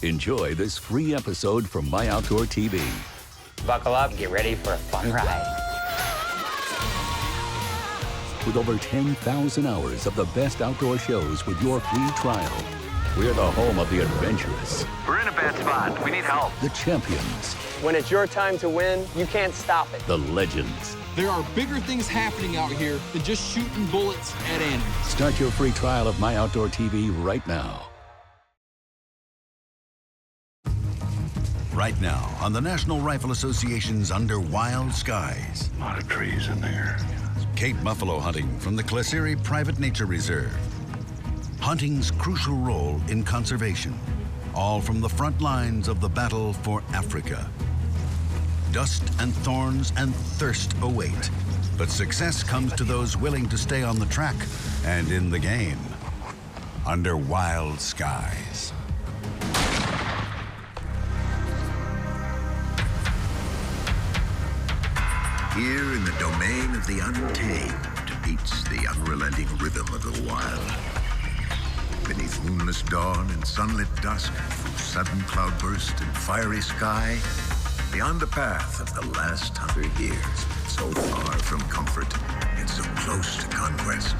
Enjoy this free episode from MyOutdoorTV. Buckle up, get ready for a fun ride. With over 10,000 hours of the best outdoor shows with your free trial, we're the home of the adventurous. We're in a bad spot. We need help. The champions. When it's your time to win, you can't stop it. The legends. There are bigger things happening out here than just shooting bullets at animals. Start your free trial of MyOutdoorTV right now. Right now on the National Rifle Association's Under Wild Skies. A lot of trees in there. Cape buffalo hunting from the Klaseri Private Nature Reserve. Hunting's crucial role in conservation, all from the front lines of the battle for Africa. Dust and thorns and thirst await, but success comes to those willing to stay on the track and in the game. Under Wild Skies. Here in the domain of the untamed beats the unrelenting rhythm of the wild. Beneath moonless dawn and sunlit dusk, through sudden cloudburst and fiery sky, beyond the path of the last 100 years, so far from comfort and so close to conquest,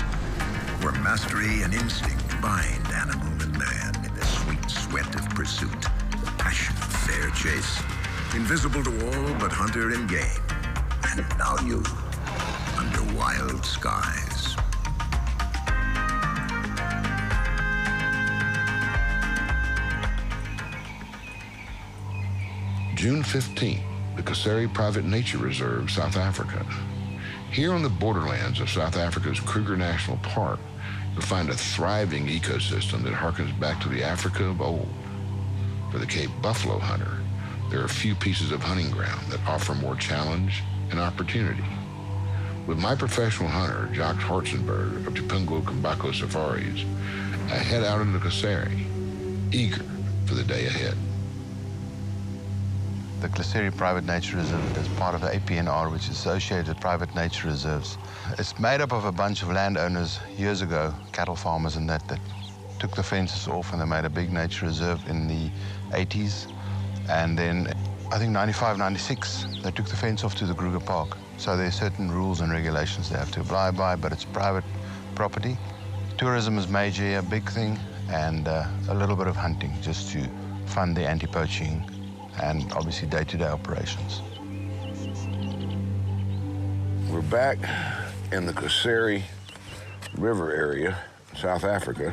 where mastery and instinct bind animal and man in the sweet sweat of pursuit, the passion of fair chase, invisible to all but hunter and game. And now you, under wild skies. June 15th, the Kaseri Private Nature Reserve, South Africa. Here on the borderlands of South Africa's Kruger National Park, you'll find a thriving ecosystem that harkens back to the Africa of old. For the Cape buffalo hunter, there are few pieces of hunting ground that offer more challenge and opportunity. With my professional hunter, Jacques Hartzenburg of Chapungu Kambako Safaris, I head out into Kaseri, eager for the day ahead. The Klaseri Private Nature Reserve is part of the APNR, which is Associated Private Nature Reserves. It's made up of a bunch of landowners years ago, cattle farmers and that took the fences off and they made a big nature reserve in the 80s. And then I think 95, 96, they took the fence off to the Kruger Park. So there are certain rules and regulations they have to abide by, but it's private property. Tourism is major, a big thing, and a little bit of hunting just to fund the anti-poaching and obviously day-to-day operations. We're back in the Kaseri River area, South Africa,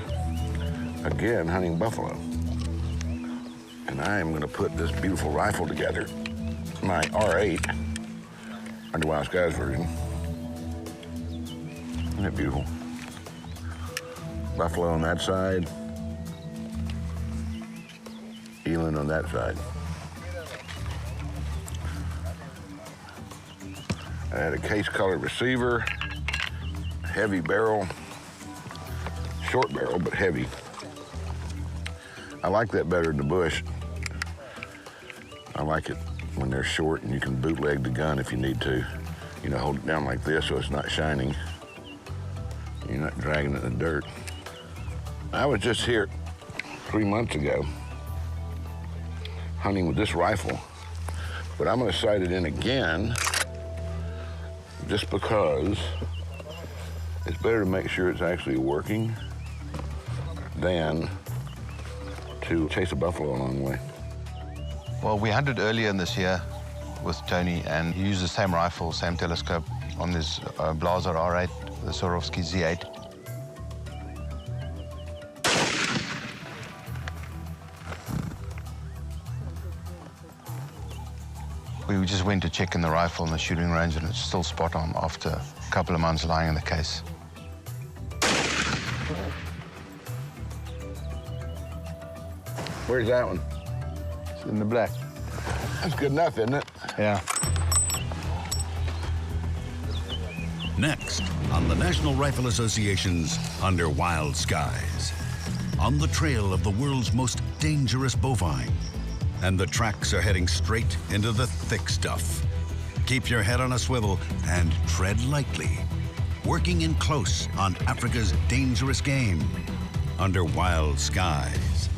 again hunting buffalo. And I am going to put this beautiful rifle together, my R8, Under Wild Skies version. Isn't it beautiful? Buffalo on that side, eland on that side. I had a case-colored receiver, heavy barrel, short barrel, but heavy. I like that better than the bush. I like it when they're short and you can bootleg the gun if you need to. You know, hold it down like this so it's not shining. You're not dragging it in the dirt. I was just here 3 months ago hunting with this rifle, but I'm gonna sight it in again just because it's better to make sure it's actually working than to chase a buffalo a long way. Well, we hunted earlier in this year with Tony, and he used the same rifle, same telescope on this Blaser R8, the Swarovski Z8. We just went to check in the rifle in the shooting range, and it's still spot on after a couple of months lying in the case. Where's that one? It's in the black. That's good enough, isn't it? Yeah. Next on the National Rifle Association's Under Wild Skies. On the trail of the world's most dangerous bovine. And the tracks are heading straight into the thick stuff. Keep your head on a swivel and tread lightly. Working in close on Africa's dangerous game. Under Wild Skies.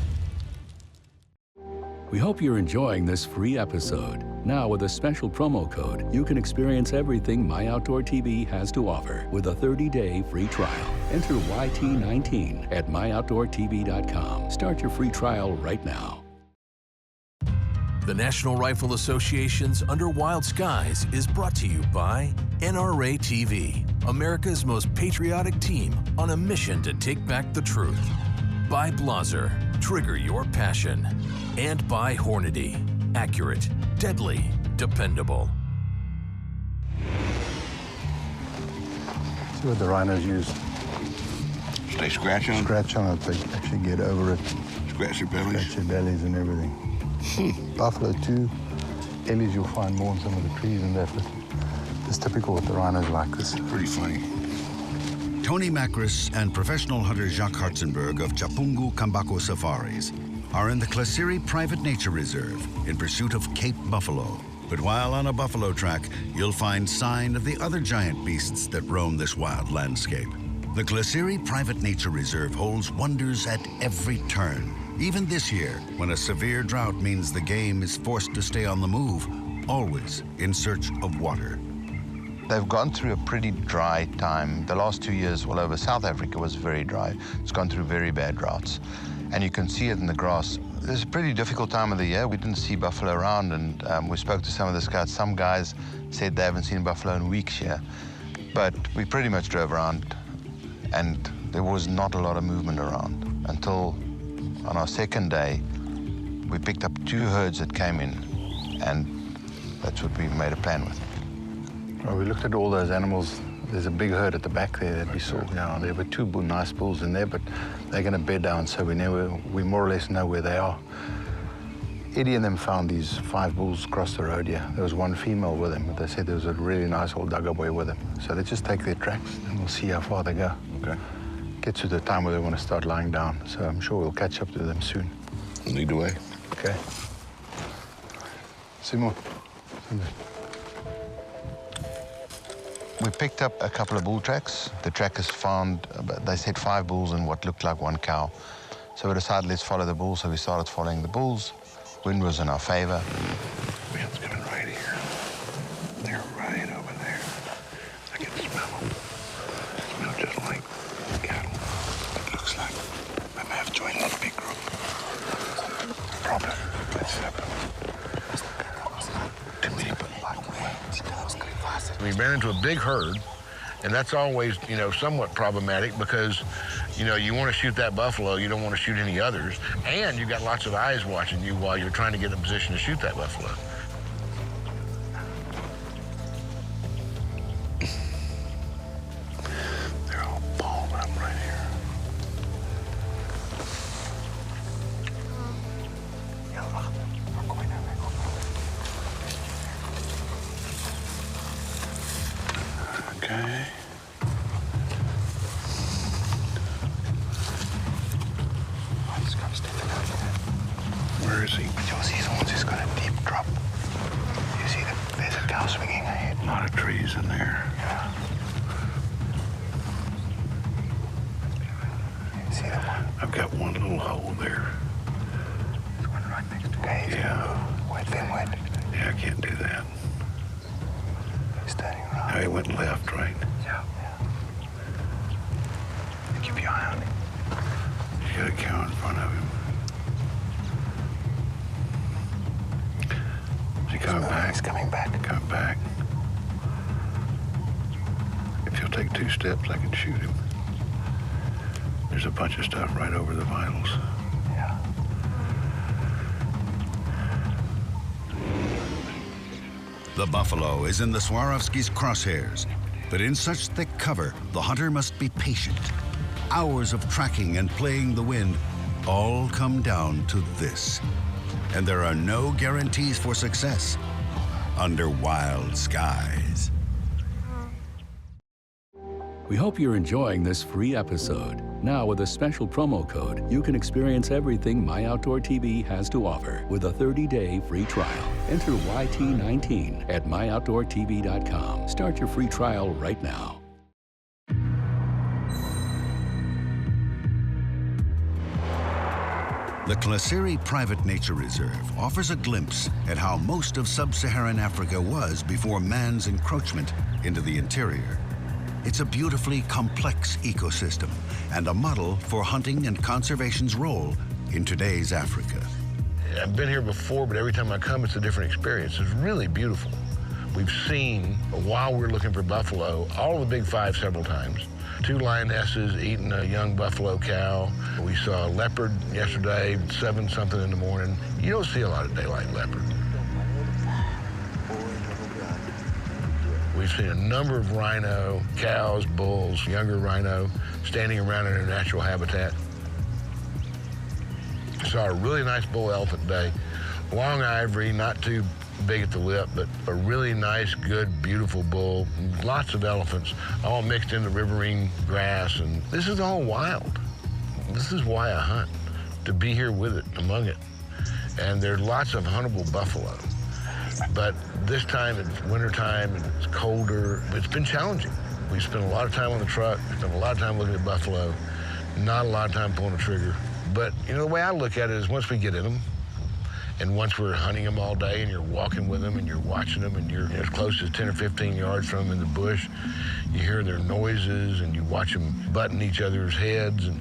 We hope you're enjoying this free episode. Now, with a special promo code, you can experience everything MyOutdoorTV has to offer with a 30-day free trial. Enter YT19 at MyOutdoorTV.com. Start your free trial right now. The National Rifle Association's Under Wild Skies is brought to you by NRA TV, America's most patriotic team on a mission to take back the truth. By Blaser, trigger your passion. And by Hornady, accurate, deadly, dependable. See what the rhinos use. They scratch on? Scratch on it, they actually get over it. Scratch their bellies? Scratch their bellies and everything. Buffalo too. Ellies you'll find more in some of the trees and that, but it's typical with the rhinos like this. Pretty funny. Tony Makris and professional hunter Jacques Hartzenburg of Chapungu, Kambako safaris are in the Klasiri Private Nature Reserve in pursuit of Cape buffalo. But while on a buffalo track, you'll find sign of the other giant beasts that roam this wild landscape. The Klasiri Private Nature Reserve holds wonders at every turn. Even this year, when a severe drought means the game is forced to stay on the move, always in search of water. They've gone through a pretty dry time. The last 2 years all over South Africa was very dry. It's gone through very bad droughts. And you can see it in the grass. It's a pretty difficult time of the year. We didn't see buffalo around, and we spoke to some of the scouts. Some guys said they haven't seen buffalo in weeks here. But we pretty much drove around, and there was not a lot of movement around until on our second day, we picked up 2 herds that came in, and that's what we made a plan with. Well, we looked at all those animals. There's a big herd at the back there that we saw. Yeah, there were 2 nice bulls in there, but they're going to bed down, so we more or less know where they are. Eddie and them found these 5 bulls across the road here. There was 1 female with them, but they said there was a really nice old Dugaboy with them. So they just take their tracks, and we'll see how far they go. Okay. Get to the time where they want to start lying down, so I'm sure we'll catch up to them soon. Lead the way. Okay. Simon. We picked up a couple of bull tracks. The trackers found, they said 5 bulls and what looked like 1 cow. So we decided let's follow the bulls, so we started following the bulls. Wind was in our favor. Wind's coming right here. They're right over there. I can smell them. They smell just like cattle. It looks like I may have joined that big group. Problem. Let's have them. We ran into a big herd, and that's always, somewhat problematic because, you want to shoot that buffalo, you don't want to shoot any others, and you've got lots of eyes watching you while you're trying to get in a position to shoot that buffalo. They're all balled up right here. Okay. Where is he? But you'll see someone's just got a deep drop. You see there's a cow swinging ahead. A lot of trees in there. Yeah. You see that one? I've got one little hole there. There's one right next to me. Okay, yeah. Wait, then wait. Yeah, I can't do that. He's turning around. Now he went left, right? Yeah. Keep your eye on him. He's got a cow in front of him. Is he coming back? He's coming back. Coming back. If he'll take 2 steps, I can shoot him. There's a bunch of stuff right over the vitals. Yeah. The buffalo is in the Swarovski's crosshairs, but in such thick cover, the hunter must be patient. Hours of tracking and playing the wind all come down to this. And there are no guarantees for success under wild skies. We hope you're enjoying this free episode. Now, with a special promo code, you can experience everything MyOutdoorTV has to offer with a 30-day free trial. Enter YT19 at MyOutdoorTV.com. Start your free trial right now. The Klesiri Private Nature Reserve offers a glimpse at how most of sub-Saharan Africa was before man's encroachment into the interior. It's a beautifully complex ecosystem and a model for hunting and conservation's role in today's Africa. I've been here before, but every time I come, it's a different experience. It's really beautiful. We've seen, while we're looking for buffalo, all of the big five several times. 2 lionesses eating a young buffalo cow. We saw a leopard yesterday, 7-something in the morning. You don't see a lot of daylight leopard. We've seen a number of rhino, cows, bulls, younger rhino, standing around in their natural habitat. Saw a really nice bull elephant today. Long ivory, not too big at the lip, but a really nice, good, beautiful bull. Lots of elephants, all mixed in the riverine grass, and this is all wild. This is why I hunt, to be here with it, among it. And there are lots of huntable buffalo. But this time, it's wintertime, and it's colder. It's been challenging. We spent a lot of time on the truck, spent a lot of time looking at buffalo, not a lot of time pulling the trigger. But, you know, the way I look at it is once we get in them, and once we're hunting them all day and you're walking with them and you're watching them and you're as close as 10 or 15 yards from them in the bush, you hear their noises and you watch them button each other's heads, and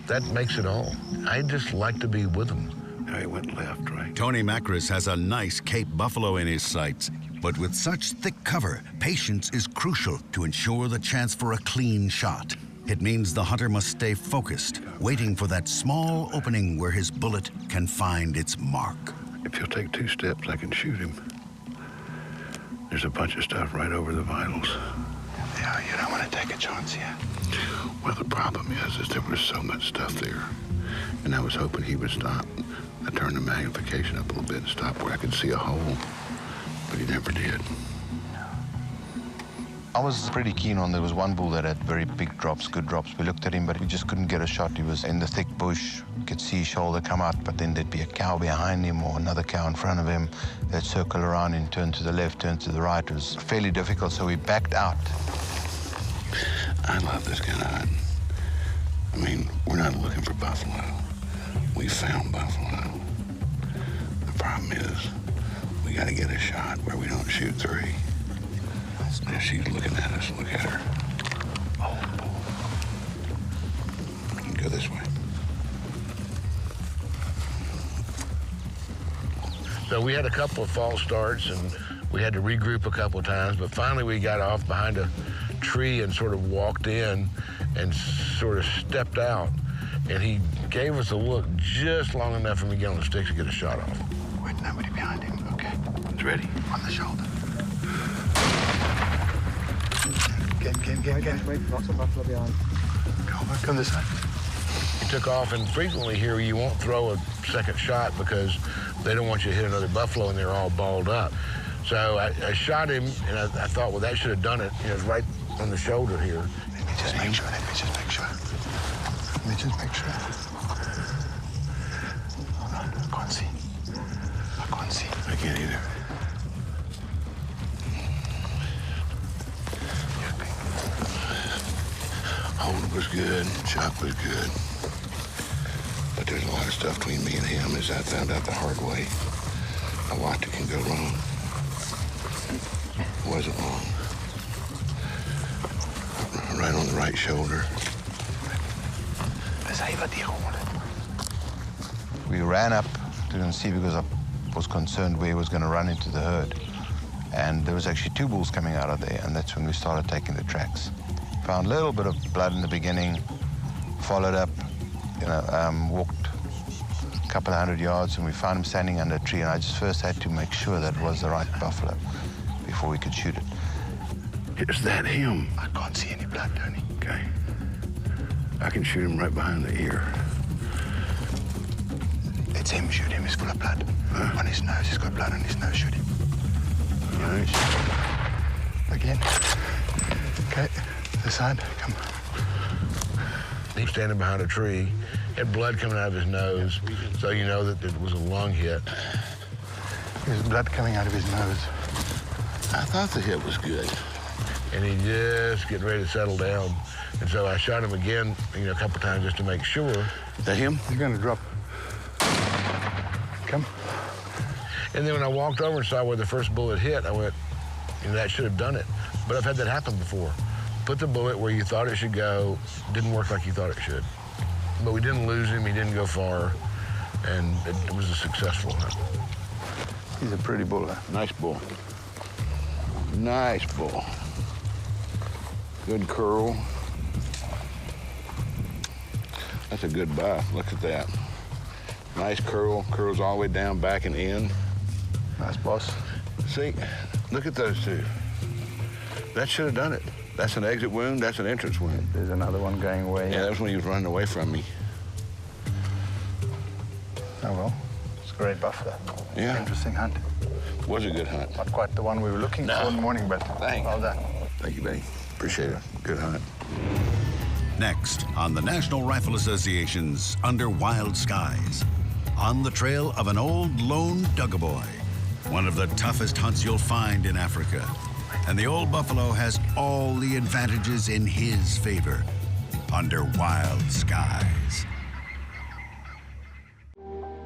that makes it all. I just like to be with them. Now he went left, right? Tony Makris has a nice Cape buffalo in his sights, but with such thick cover, patience is crucial to ensure the chance for a clean shot. It means the hunter must stay focused, waiting for that small opening where his bullet can find its mark. If he'll take 2 steps, I can shoot him. There's a bunch of stuff right over the vitals. Yeah, you don't want to take a chance here. Well, the problem is there was so much stuff there, and I was hoping he would stop. I turned the magnification up a little bit and stopped where I could see a hole, but he never did. I was pretty keen on, there was one bull that had very big drops, good drops. We looked at him, but we just couldn't get a shot. He was in the thick bush. You could see his shoulder come out, but then there'd be a cow behind him or another cow in front of him. They'd circle around and turn to the left, turn to the right. It was fairly difficult, so we backed out. I love this kind of hunting. I mean, we're not looking for buffalo. We found buffalo. The problem is, we got to get a shot where we don't shoot 3. Now she's looking at us. Look at her. Oh, go this way. So we had a couple of false starts, and we had to regroup a couple of times, but finally we got off behind a tree and sort of walked in and sort of stepped out, and he gave us a look just long enough for me to get on the sticks to get a shot off. Wait, nobody behind him. Okay. It's ready. On the shoulder. Again. Wait, lots of buffalo behind. Come this side. He took off, and frequently here you won't throw a second shot because they don't want you to hit another buffalo and they're all balled up. So I shot him, and I thought, well, that should have done it. You know, it's right on the shoulder here. Let me just make sure. Hold on, I can't see. I can't either. Hold was good, Jacques was good. But there's a lot of stuff between me and him, as I found out the hard way. A lot that can go wrong. It wasn't long. Right on the right shoulder. We ran up, didn't see because I was concerned where he was going to run into the herd. And there was actually 2 bulls coming out of there, and that's when we started taking the tracks. Found a little bit of blood in the beginning, followed up, walked a couple of 100 yards, and we found him standing under a tree, and I just first had to make sure that it was the right buffalo before we could shoot it. Is that him? I can't see any blood, Tony. Okay. I can shoot him right behind the ear. It's him, shoot him, he's full of blood. Huh? On his nose, he's got blood on his nose, shoot him. Nice. Again. Okay, this side, come. He's standing behind a tree, had blood coming out of his nose, so you know that it was a lung hit. There's blood coming out of his nose. I thought the hit was good. And he just getting ready to settle down. And so I shot him again, a couple times just to make sure. Is that him? He's gonna drop. him. And then when I walked over and saw where the first bullet hit, I went, that should have done it. But I've had that happen before. Put the bullet where you thought it should go, didn't work like you thought it should. But we didn't lose him, he didn't go far, and it was a successful hunt. He's a pretty bull. Nice bull. Nice bull. Good curl. That's a good buff. Look at that. Nice curl. Curls all the way down, back and in. Nice boss. See, look at those two. That should have done it. That's an exit wound. That's an entrance wound. There's another one going away. Yeah, that was when he was running away from me. Oh, well. It's a great buff, though. Yeah. Interesting hunt. Was a good hunt. Not quite the one we were looking for in the morning, but well done. Thank you, buddy. Appreciate it. Good hunt. Next on the National Rifle Association's Under Wild Skies, on the trail of an old lone Dugaboy, one of the toughest hunts you'll find in Africa. And the old buffalo has all the advantages in his favor. Under Wild Skies.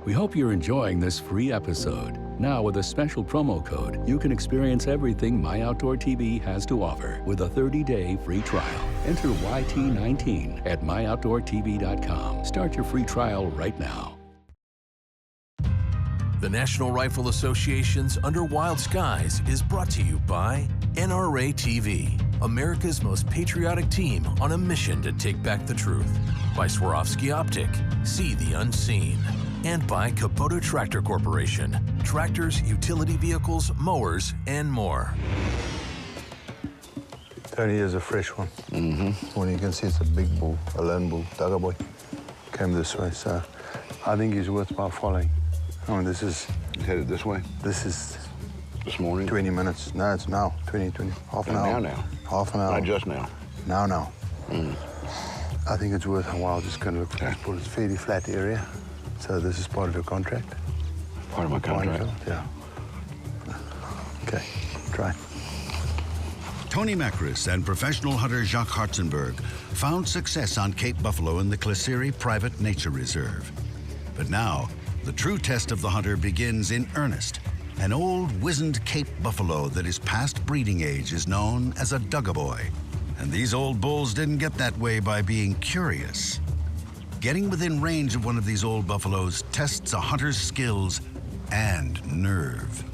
We hope you're enjoying this free episode. Now, with a special promo code, you can experience everything MyOutdoorTV has to offer with a 30-day free trial. Enter YT19 at MyOutdoorTV.com. Start your free trial right now. The National Rifle Association's Under Wild Skies is brought to you by NRA TV, America's most patriotic team on a mission to take back the truth. By Swarovski Optic, see the unseen. And by Kubota Tractor Corporation, tractors, utility vehicles, mowers, and more. Tony is a fresh one. Well, you can see it's a big bull, a lone bull, Dugaboy. Came this way, so I think he's worthwhile following. I mean, this is... Headed this way? This is... This morning? 20 minutes. No, it's now. 20, half an hour. Now. Half an hour. Not just now. Now. I think it's worth a while just going to look at this bull. It's a fairly flat area. So this is part of your contract? Part of my contract? Yeah. Okay, try. Tony Makris and professional hunter Jacques Hartzenburg found success on Cape Buffalo in the Klesiri Private Nature Reserve. But now, the true test of the hunter begins in earnest. An old, wizened Cape buffalo that is past breeding age is known as a Dugaboy. And these old bulls didn't get that way by being curious. Getting within range of one of these old buffaloes tests a hunter's skills and nerve.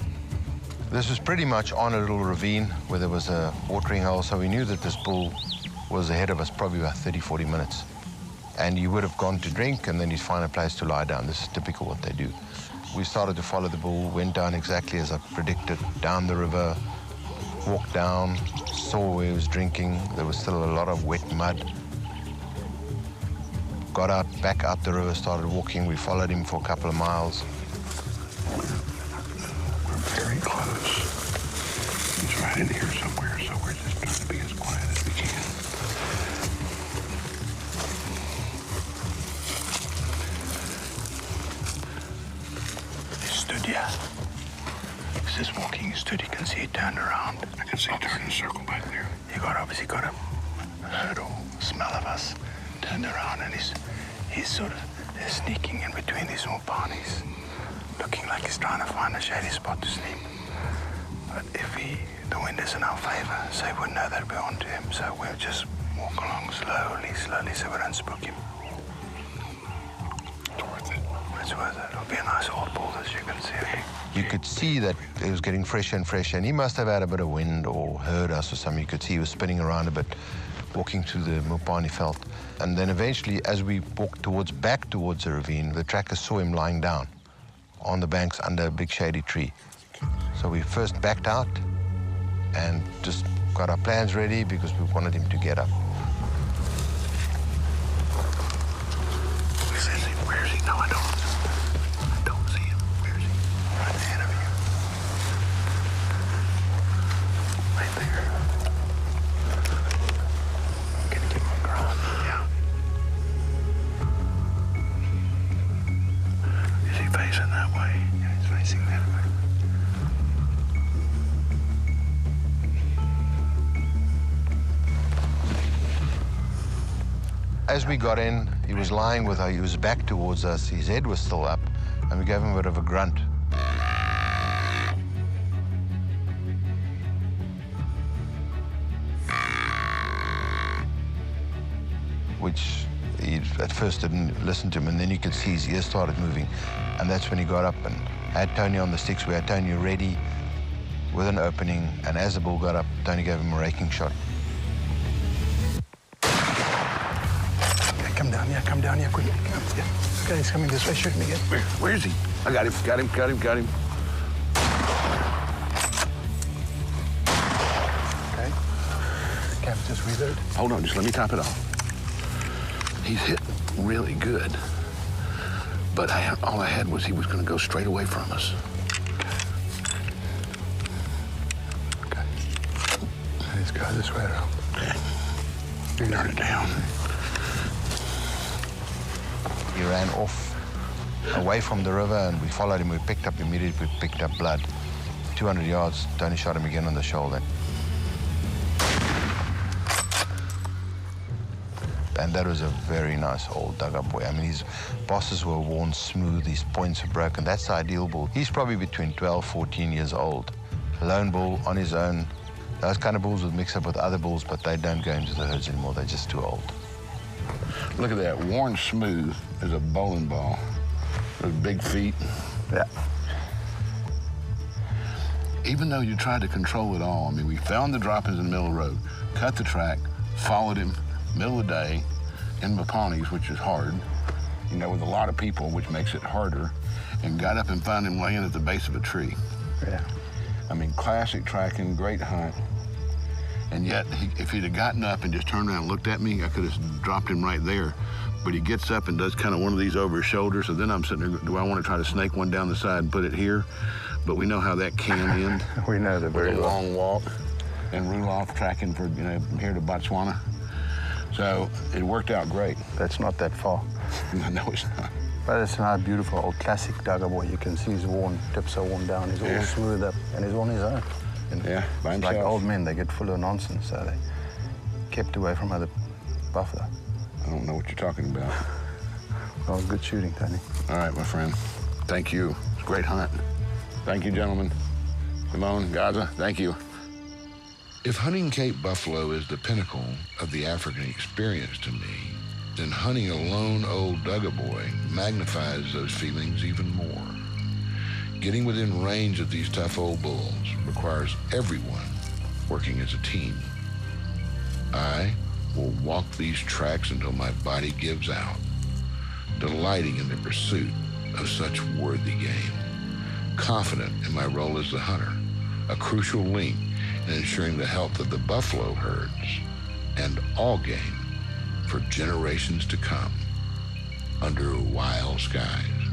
This was pretty much on a little ravine where there was a watering hole, so we knew that this bull was ahead of us probably about 30, 40 minutes. And you would have gone to drink, and then you'd find a place to lie down. This is typical what they do. We started to follow the bull, went down exactly as I predicted, down the river, walked down, saw where he was drinking. There was still a lot of wet mud. Got out, back out the river, started walking. We followed him for a couple of miles. We're very close. He's right in here somewhere, so we're just trying to be as quiet as we can. He stood here. He's just walking, he stood. You can see he turned around. I can see him turn in a circle back there. He obviously got a heard or smell of us. Turned around, and he's sort of sneaking in between these small ponies, looking like he's trying to find a shady spot to sleep. But if the wind is in our favor, so he wouldn't know that we're onto him, so we'll just walk along slowly, so we don't spook him. It's worth it. It's worth it. It'll be a nice old bull, as you can see. You could see that it was getting fresher and fresher, and he must have had a bit of wind or heard us or something. You could see he was spinning around a bit, walking through the Mopani veld. And then eventually, as we walked back towards the ravine, the trackers saw him lying down on the banks under a big shady tree. So we first backed out and just got our plans ready because we wanted him to get up. Where is he? No, I don't see him. Where is he? Right ahead of you. Right there. Can you give him a ground? Yeah. Is he facing that way? Yeah, he's facing that way. As we got in, he was lying with he was back towards us. His head was still up, and we gave him a bit of a grunt. Which he at first didn't listen to him, and then you could see his ears started moving, and that's when he got up and had Tony on the sticks. We had Tony ready with an opening, and as the bull got up, Tony gave him a raking shot. Okay, come down here, quick. Yeah. Okay, he's coming this way, shooting again. Where is he? I got him, got him. Okay. Cap, just reload. Hold on, just let me top it off. He's hit really good, but all I had was he was going to go straight away from us. Okay. Let's go this way around. Okay. Turn it down. He ran off away from the river, and we followed him. We picked up immediately, we picked up blood. 200 yards, Tony shot him again on the shoulder. And that was a very nice old Dugaboy. I mean, his bosses were worn smooth, his points were broken. That's the ideal bull. He's probably between 12, 14 years old. Lone bull on his own. Those kind of bulls would mix up with other bulls, but they don't go into the herds anymore. They're just too old. Look at that, worn smooth as a bowling ball. Those big feet. Yeah. Even though you tried to control it all, I mean, we found the droppings in the middle of the road, cut the track, followed him, middle of the day, in Mapani's, which is hard, you know, with a lot of people, which makes it harder, and got up and found him laying at the base of a tree. Yeah. I mean, classic tracking, great hunt. And yet, if he'd have gotten up and just turned around and looked at me, I could have dropped him right there. But he gets up and does kind of one of these over his shoulder, so then I'm sitting there, do I want to try to snake one down the side and put it here? But we know how that can end. We know that very with a well. long walk and rule off tracking for, you know, from here to Botswana. So it worked out great. That's not that far. No, it's not. But it's a beautiful old classic Dugaboy. You can see his tips are worn down. He's all smoothed up, and he's on his own. You know? Yeah, by himself. Like old men, they get full of nonsense, so they kept away from other buffalo. I don't know what you're talking about. Well, good shooting, Tony. All right, my friend. Thank you. It's a great hunt. Thank you, gentlemen. Simone, Gaza, thank you. If hunting Cape buffalo is the pinnacle of the African experience to me, then hunting a lone old Dugaboy magnifies those feelings even more. Getting within range of these tough old bulls requires everyone working as a team. I will walk these tracks until my body gives out, delighting in the pursuit of such worthy game, confident in my role as the hunter, a crucial link in ensuring the health of the buffalo herds and all game for generations to come under wild skies.